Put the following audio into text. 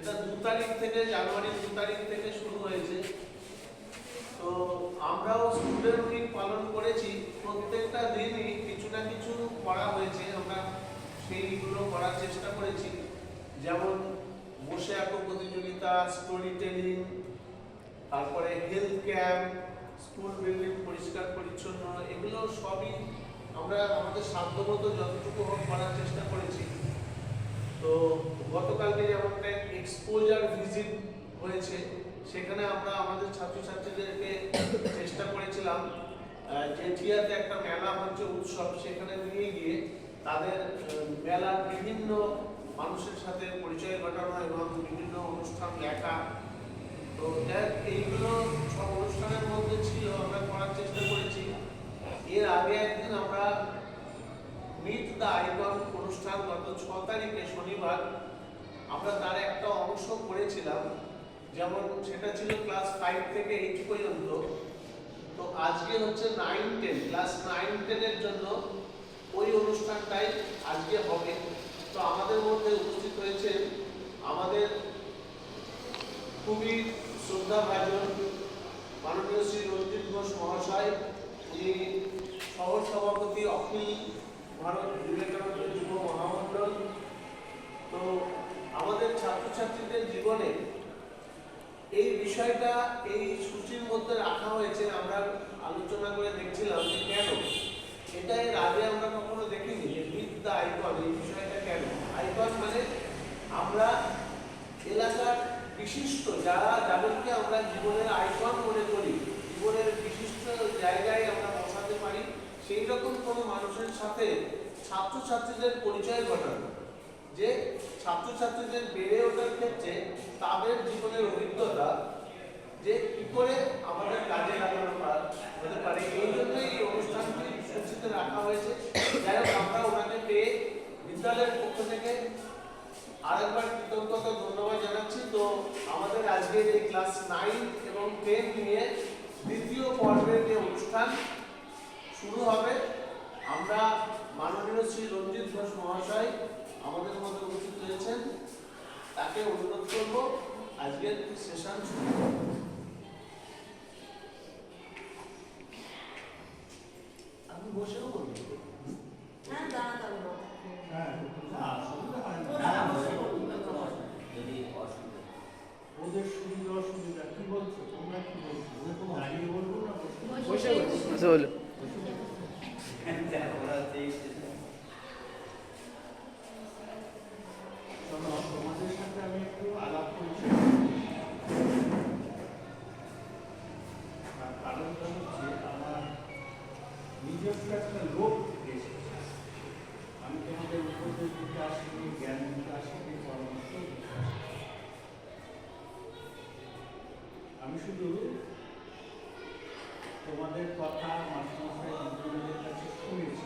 এটা 2 তারিখ থেকে, জানুয়ারি 2 তারিখ থেকে শুরু হয়েছে। তো আমরাও স্টুডেন্ট উইক পালন করেছি। প্রত্যেকটা দিনই কিছু না কিছু করা হয়েছে, আমরা সেইগুলো করার চেষ্টা করেছি। যেমন বসে আঁকো প্রতিযোগিতা, স্টোরি টেলিং, তারপরে হেলথ ক্যাম্প, স্কুল বিল্ডিং পরিষ্কার পরিচ্ছন্ন, এগুলো সবই আমরা আমাদের সাধ্যমতো যতটুকু হোক করার চেষ্টা করেছি। তো গতকালকে যেমন একটা এক্সপোজার ভিজিট হয়েছে, সেখানে আমরা আমাদের ছাত্রছাত্রীদেরকে চেষ্টা করেছিলাম জেঠিয়াতে একটা মেলা হচ্ছে, উৎসব, সেখানে নিয়ে গিয়ে তাদের মেলার বিভিন্ন মানুষের সাথে পরিচয় ঘটানো এবং বিভিন্ন অনুষ্ঠান দেখা। তো এইগুলো সব অনুষ্ঠানের মধ্যে ছিল, আমরা করার চেষ্টা করেছি। এর আগে একদিন আমরা মিট দ্য আইকন অনুষ্ঠান গত 6 তারিখে শনিবার, আমরা তার একটা অংশ করেছিলাম। যেমন সেটা ছিল ক্লাস 5 থেকে 8 পর্যন্ত। তো আজকে হচ্ছে 9, 10, ক্লাস 9, 10 এর জন্য ওই অনুষ্ঠানটাই আজকে হবে। তো আমাদের মধ্যে উপস্থিত হয়েছেন আমাদের খুবই শ্রদ্ধাভাজন মাননীয় শ্রী রঞ্জিত ঘোষ মহাশয়, যিনি শহর সভাপতি অখিল ভারত বিবেকানন্দ যুব মহামণ্ডল। তো আমাদের ছাত্রছাত্রীদের জীবনে এই বিষয়টা এই সূচির মধ্যে রাখা হয়েছে। আমরা আলোচনা করে দেখছিলাম যে কেন এটা এর আগে আমরা কখনো দেখিনি, যে বিদ্যা আইকন, এই বিষয়টা কেন। আইকন মানে আমরা এলাকার বিশিষ্ট যাদেরকে আমরা জীবনের আইকন মনে করি, জীবনের বিশিষ্ট জায়গায় আমরা বসাতে পারি, সেই রকম কোনো মানুষের সাথে ছাত্রছাত্রীদের পরিচয় ঘটানো, যে ছাত্রছাত্রীদের বেড়ে ওঠার ক্ষেত্রে তাদের জীবনের অভিজ্ঞতা যে কি করে আমাদের কাজে লাগানো হতে পারে, এই জন্যই এই অনুষ্ঠানটি সূচিতে রাখা হয়েছে। যাই হোক, আমরা ওনাকে পেয়ে বিদ্যালয়ের পক্ষ থেকে আরেকবার কৃতজ্ঞতা ধন্যবাদ জানাচ্ছি। তো আমাদের আজকের এই ক্লাস 9 এবং 10 নিয়ে দ্বিতীয় পর্বের যে অনুষ্ঠান শুরু হবে, আমরা মাননীয় শ্রী রঞ্জিত ঘোষ মহাশয় আমাদের মধ্যে উপস্থিত হয়েছেন, তাকে অনুরোধ করব আজকের সেশন শুরু করব। আমি বসেও বলবো, হ্যাঁ দাঁড়াতাম না, হ্যাঁ যদি অসুবিধা ওদের সুবিধা অসুবিধা কি বলছো, তোমরা কি বলছো? দাঁড়িয়ে বলবো না বসে বলো। তোমাদের সাথে আমি একটু আলাপ করছি। কারণটা হচ্ছে আমার নিজস্ব একটা লোক এসেছে। আমি তোমাদের উপদেশ দিতে আসিনি, জ্ঞান দিতে আসিনি, পরামর্শ দিতে আসিনি। আমি শুধু তোমাদের কথা মাস্টারমশাই মন্ত্রীদের কাছে শুনেছি।